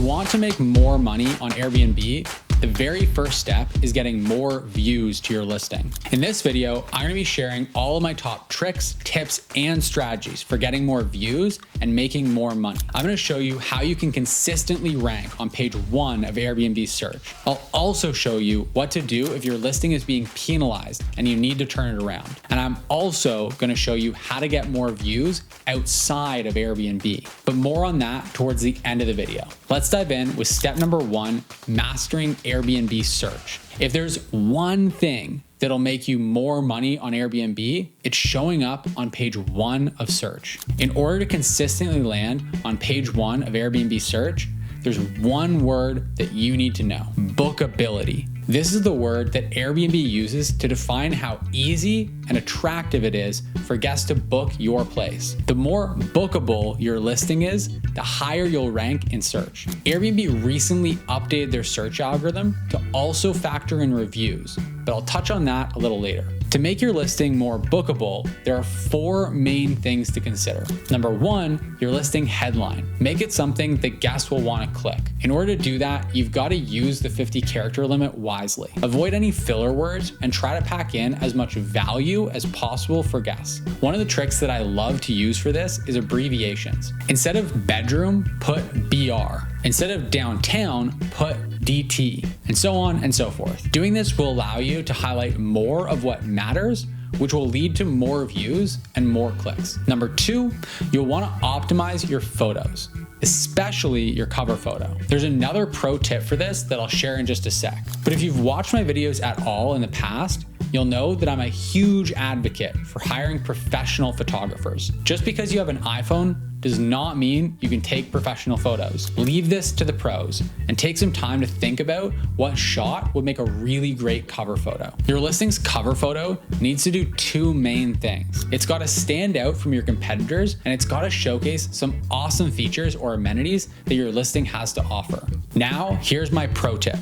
want to make more money on Airbnb, the very first step is getting more views to your listing. In this video, I'm going to be sharing all of my top tricks, tips, and strategies for getting more views and making more money. I'm going to show you how you can consistently rank on page 1 of Airbnb search. I'll also show you what to do if your listing is being penalized and you need to turn it around. And I'm also going to show you how to get more views outside of Airbnb, but more on that towards the end of the video. Let's dive in with step number 1, mastering Airbnb search. If there's one thing that'll make you more money on Airbnb, it's showing up on page 1 of search. In order to consistently land on page 1 of Airbnb search, there's one word that you need to know: bookability. This is the word that Airbnb uses to define how easy and attractive it is for guests to book your place. The more bookable your listing is, the higher you'll rank in search. Airbnb recently updated their search algorithm to also factor in reviews, but I'll touch on that a little later. To make your listing more bookable, there are 4 main things to consider. Number 1, your listing headline. Make it something that guests will want to click. In order to do that, you've got to use the 50 character limit wisely. Avoid any filler words and try to pack in as much value as possible for guests. One of the tricks that I love to use for this is abbreviations. Instead of bedroom, put BR. Instead of downtown, put DT, and so on and so forth. Doing this will allow you to highlight more of what matters, which will lead to more views and more clicks. Number 2, you'll want to optimize your photos, especially your cover photo. There's another pro tip for this that I'll share in just a sec. But if you've watched my videos at all in the past, you'll know that I'm a huge advocate for hiring professional photographers. Just because you have an iPhone does not mean you can take professional photos. Leave this to the pros and take some time to think about what shot would make a really great cover photo. Your listing's cover photo needs to do 2 main things. It's got to stand out from your competitors, and it's got to showcase some awesome features or amenities that your listing has to offer. Now, here's my pro tip.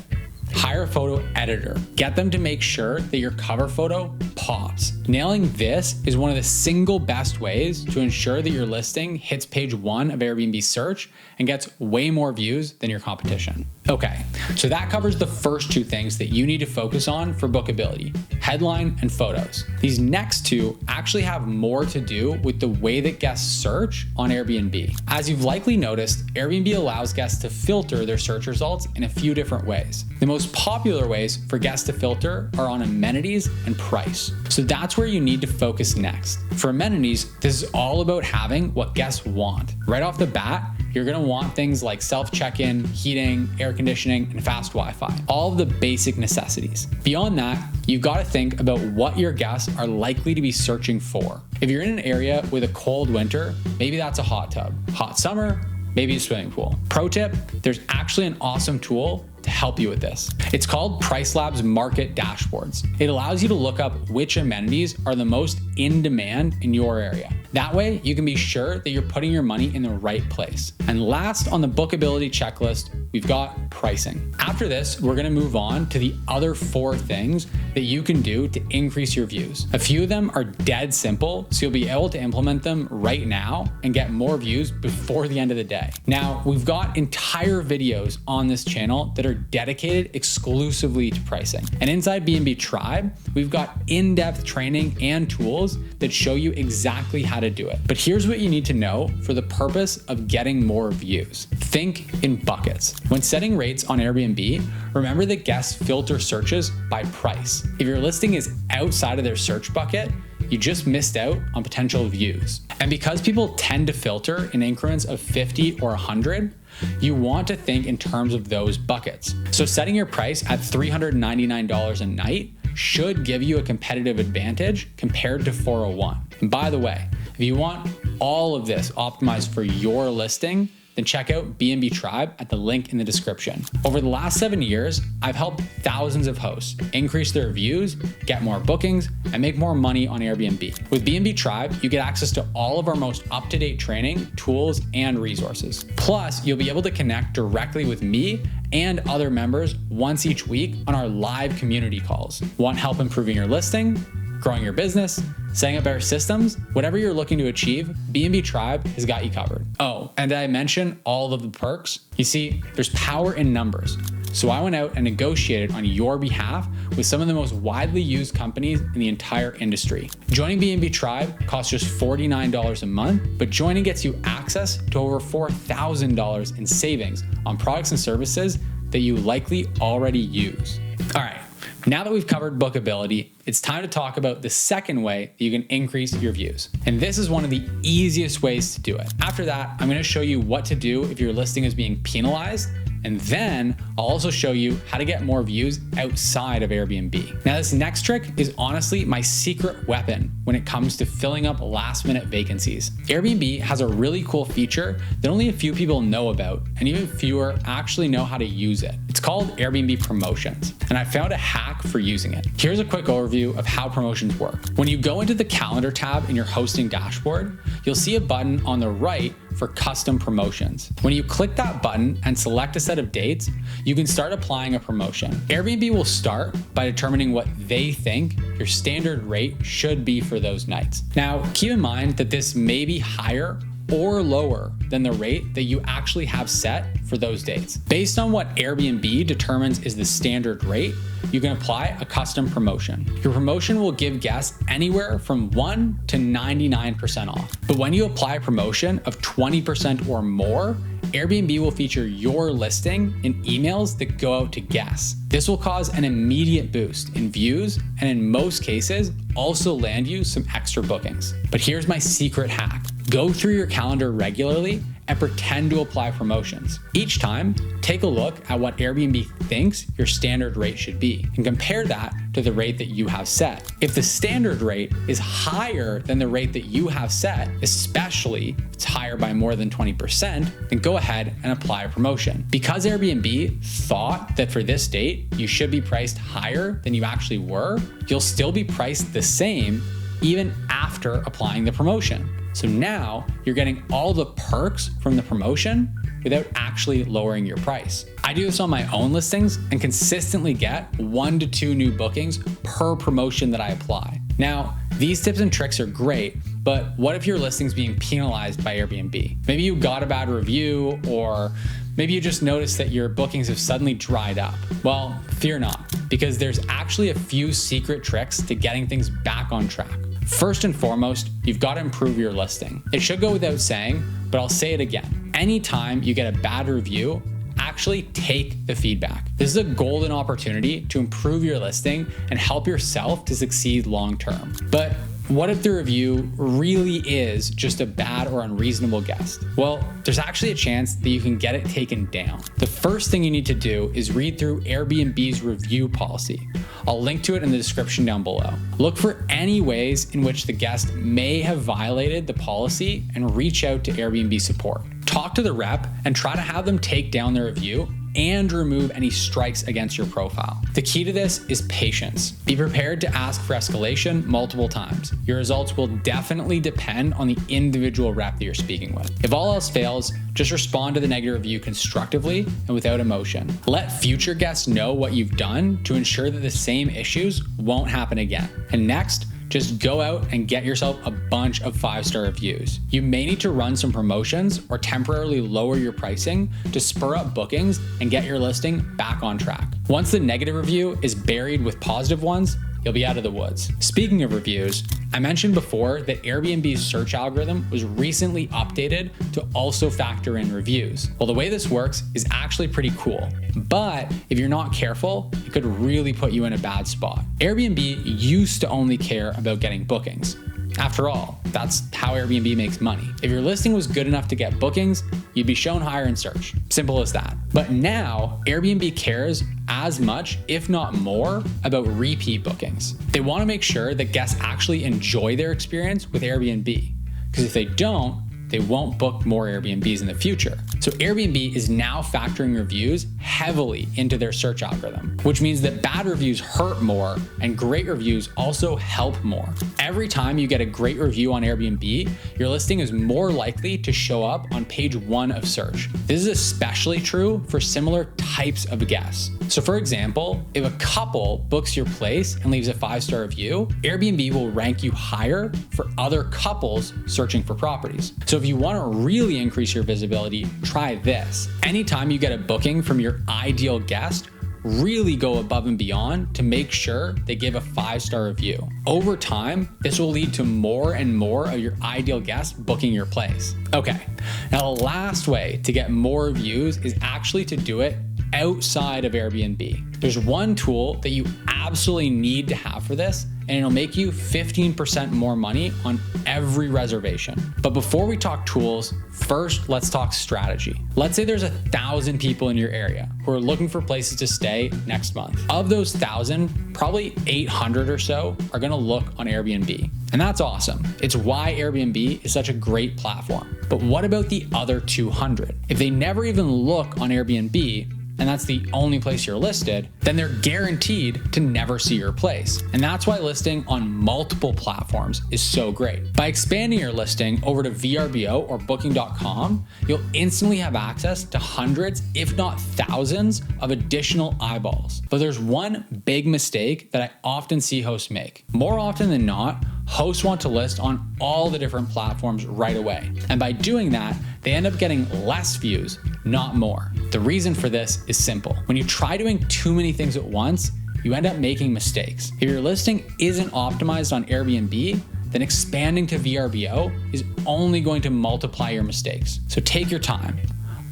Hire a photo editor. Get them to make sure that your cover photo pops. Nailing this is one of the single best ways to ensure that your listing hits page 1 of Airbnb search and gets way more views than your competition. Okay, so that covers the first 2 things that you need to focus on for bookability: headline and photos. These next 2 actually have more to do with the way that guests search on Airbnb. As you've likely noticed, Airbnb allows guests to filter their search results in a few different ways. The most popular ways for guests to filter are on amenities and price. So that's where you need to focus next. For amenities, this is all about having what guests want. Right off the bat, you're going to want things like self-check-in, heating, air conditioning, and fast Wi-Fi. All of the basic necessities. Beyond that, you've got to think about what your guests are likely to be searching for. If you're in an area with a cold winter, maybe that's a hot tub. Hot summer, maybe a swimming pool. Pro tip, there's actually an awesome tool to help you with this. It's called PriceLab's Market Dashboards. It allows you to look up which amenities are the most in demand in your area. That way, you can be sure that you're putting your money in the right place. And last on the bookability checklist, we've got pricing. After this, we're gonna move on to the other 4 things that you can do to increase your views. A few of them are dead simple, so you'll be able to implement them right now and get more views before the end of the day. Now, we've got entire videos on this channel that are dedicated exclusively to pricing. And inside B&B Tribe, we've got in-depth training and tools that show you exactly how to do it. But here's what you need to know for the purpose of getting more views. Think in buckets. When setting rates on Airbnb, remember that guests filter searches by price. If your listing is outside of their search bucket, you just missed out on potential views. And because people tend to filter in increments of 50 or 100, you want to think in terms of those buckets. So setting your price at $399 a night should give you a competitive advantage compared to 401. And by the way, if you want all of this optimized for your listing, then check out B&B Tribe at the link in the description. Over the last 7 years, I've helped thousands of hosts increase their views, get more bookings, and make more money on Airbnb. With B&B Tribe, you get access to all of our most up-to-date training, tools, and resources. Plus, you'll be able to connect directly with me and other members once each week on our live community calls. Want help improving your listing, growing your business, setting up better systems, whatever you're looking to achieve, B&B Tribe has got you covered. Oh, and did I mention all of the perks? You see, there's power in numbers. So I went out and negotiated on your behalf with some of the most widely used companies in the entire industry. Joining B&B Tribe costs just $49 a month, but joining gets you access to over $4,000 in savings on products and services that you likely already use. All right, now that we've covered Bookability, it's time to talk about the second way that you can increase your views. And this is one of the easiest ways to do it. After that, I'm going to show you what to do if your listing is being penalized. And then I'll also show you how to get more views outside of Airbnb. Now, this next trick is honestly my secret weapon when it comes to filling up last-minute vacancies. Airbnb has a really cool feature that only a few people know about, and even fewer actually know how to use it. It's called Airbnb Promotions, and I found a hack for using it. Here's a quick overview of how promotions work. When you go into the calendar tab in your hosting dashboard, you'll see a button on the right for custom promotions. When you click that button and select a set of dates, you can start applying a promotion. Airbnb will start by determining what they think your standard rate should be for those nights. Now, keep in mind that this may be higher or lower than the rate that you actually have set for those dates. Based on what Airbnb determines is the standard rate, you can apply a custom promotion. Your promotion will give guests anywhere from 1 to 99% off. But when you apply a promotion of 20% or more, Airbnb will feature your listing in emails that go out to guests. This will cause an immediate boost in views and in most cases also land you some extra bookings. But here's my secret hack. Go through your calendar regularly and pretend to apply promotions. Each time, take a look at what Airbnb thinks your standard rate should be and compare that to the rate that you have set. If the standard rate is higher than the rate that you have set, especially if it's higher by more than 20%, then go ahead and apply a promotion. Because Airbnb thought that for this date, you should be priced higher than you actually were, you'll still be priced the same even after applying the promotion. So now you're getting all the perks from the promotion without actually lowering your price. I do this on my own listings and consistently get 1 to 2 new bookings per promotion that I apply. Now, these tips and tricks are great, but what if your listing's being penalized by Airbnb? Maybe you got a bad review, or maybe you just noticed that your bookings have suddenly dried up. Well, fear not, because there's actually a few secret tricks to getting things back on track. First and foremost, you've got to improve your listing. It should go without saying, but I'll say it again. Anytime you get a bad review, actually take the feedback. This is a golden opportunity to improve your listing and help yourself to succeed long term. But what if the review really is just a bad or unreasonable guess? Well, there's actually a chance that you can get it taken down. The first thing you need to do is read through Airbnb's review policy. I'll link to it in the description down below. Look for any ways in which the guest may have violated the policy and reach out to Airbnb support. Talk to the rep and try to have them take down the review and remove any strikes against your profile. The key to this is patience. Be prepared to ask for escalation multiple times. Your results will definitely depend on the individual rep that you're speaking with. If all else fails, just respond to the negative review constructively and without emotion. Let future guests know what you've done to ensure that the same issues won't happen again. And next, just go out and get yourself a bunch of 5-star reviews. You may need to run some promotions or temporarily lower your pricing to spur up bookings and get your listing back on track. Once the negative review is buried with positive ones, you'll be out of the woods. Speaking of reviews, I mentioned before that Airbnb's search algorithm was recently updated to also factor in reviews. Well, the way this works is actually pretty cool, but if you're not careful, it could really put you in a bad spot. Airbnb used to only care about getting bookings. After all, that's how Airbnb makes money. If your listing was good enough to get bookings, you'd be shown higher in search. Simple as that. But now, Airbnb cares as much, if not more, about repeat bookings. They want to make sure that guests actually enjoy their experience with Airbnb. Because if they don't, they won't book more Airbnbs in the future. So Airbnb is now factoring reviews heavily into their search algorithm, which means that bad reviews hurt more and great reviews also help more. Every time you get a great review on Airbnb, your listing is more likely to show up on page 1 of search. This is especially true for similar types of guests. So for example, if a couple books your place and leaves a 5-star review, Airbnb will rank you higher for other couples searching for properties. So if you want to really increase your visibility, try this. Anytime you get a booking from your ideal guest, really go above and beyond to make sure they give a 5-star review. Over time, this will lead to more and more of your ideal guests booking your place. Okay, now the last way to get more reviews is actually to do it outside of Airbnb. There's one tool that you absolutely need to have for this, and it'll make you 15% more money on every reservation. But before we talk tools, first let's talk strategy. Let's say there's 1,000 people in your area who are looking for places to stay next month. Of those 1,000, probably 800 or so are gonna look on Airbnb. And that's awesome. It's why Airbnb is such a great platform. But what about the other 200? If they never even look on Airbnb, and that's the only place you're listed, then they're guaranteed to never see your place. And that's why listing on multiple platforms is so great. By expanding your listing over to VRBO or Booking.com, you'll instantly have access to hundreds, if not thousands, of additional eyeballs. But there's one big mistake that I often see hosts make. More often than not, hosts want to list on all the different platforms right away. And by doing that, they end up getting less views, not more. The reason for this is simple. When you try doing too many things at once, you end up making mistakes. If your listing isn't optimized on Airbnb, then expanding to VRBO is only going to multiply your mistakes. So take your time.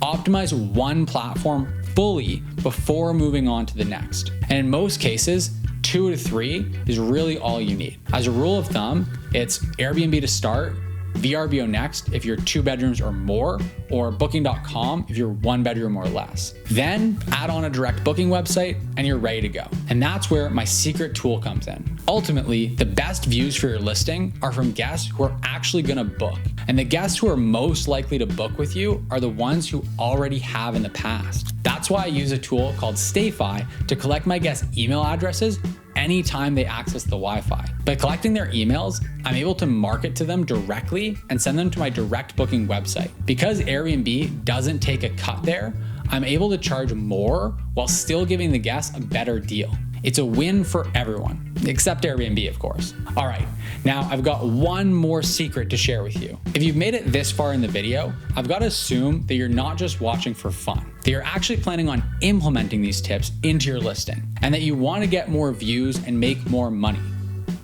Optimize one platform fully before moving on to the next. And in most cases, 2 to 3 is really all you need. As a rule of thumb, it's Airbnb to start, VRBO next if you're 2 bedrooms or more, or Booking.com if you're 1 bedroom or less. Then add on a direct booking website and you're ready to go. And that's where my secret tool comes in. Ultimately, the best views for your listing are from guests who are actually gonna book. And the guests who are most likely to book with you are the ones who already have in the past. That's why I use a tool called StayFi to collect my guests' email addresses anytime they access the Wi-Fi. By collecting their emails, I'm able to market to them directly and send them to my direct booking website. Because Airbnb doesn't take a cut there, I'm able to charge more while still giving the guests a better deal. It's a win for everyone, except Airbnb, of course. All right, now I've got one more secret to share with you. If you've made it this far in the video, I've got to assume that you're not just watching for fun, that you're actually planning on implementing these tips into your listing, and that you want to get more views and make more money,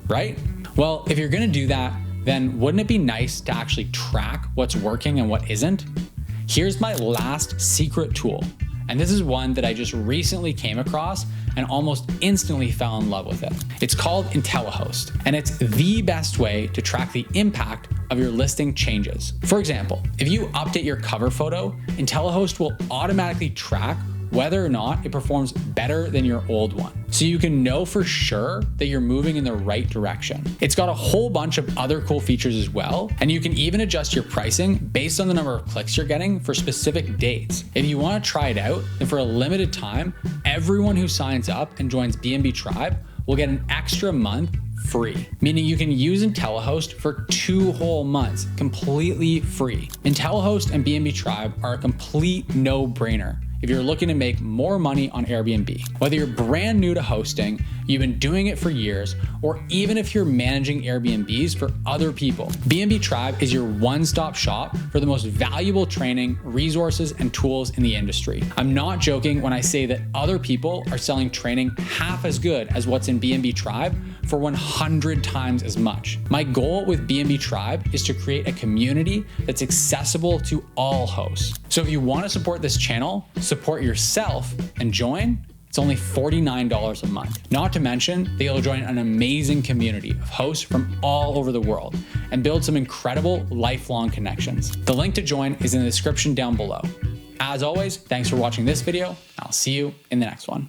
right? Well, if you're gonna do that, then wouldn't it be nice to actually track what's working and what isn't? Here's my last secret tool. And this is one that I just recently came across and almost instantly fell in love with it. It's called IntelliHost, and it's the best way to track the impact of your listing changes. For example, if you update your cover photo, IntelliHost will automatically track whether or not it performs better than your old one. So you can know for sure that you're moving in the right direction. It's got a whole bunch of other cool features as well, and you can even adjust your pricing based on the number of clicks you're getting for specific dates. If you want to try it out, then for a limited time, everyone who signs up and joins B&B Tribe will get an extra month free, meaning you can use IntelliHost for 2 whole months completely free. IntelliHost and B&B Tribe are a complete no-brainer if you're looking to make more money on Airbnb. Whether you're brand new to hosting, you've been doing it for years, or even if you're managing Airbnbs for other people, B&B Tribe is your one-stop shop for the most valuable training, resources, and tools in the industry. I'm not joking when I say that other people are selling training half as good as what's in B&B Tribe for 100 times as much. My goal with B&B Tribe is to create a community that's accessible to all hosts. So if you want to support this channel, support yourself, and join, it's only $49 a month. Not to mention that you'll join an amazing community of hosts from all over the world and build some incredible lifelong connections. The link to join is in the description down below. As always, thanks for watching this video. I'll see you in the next one.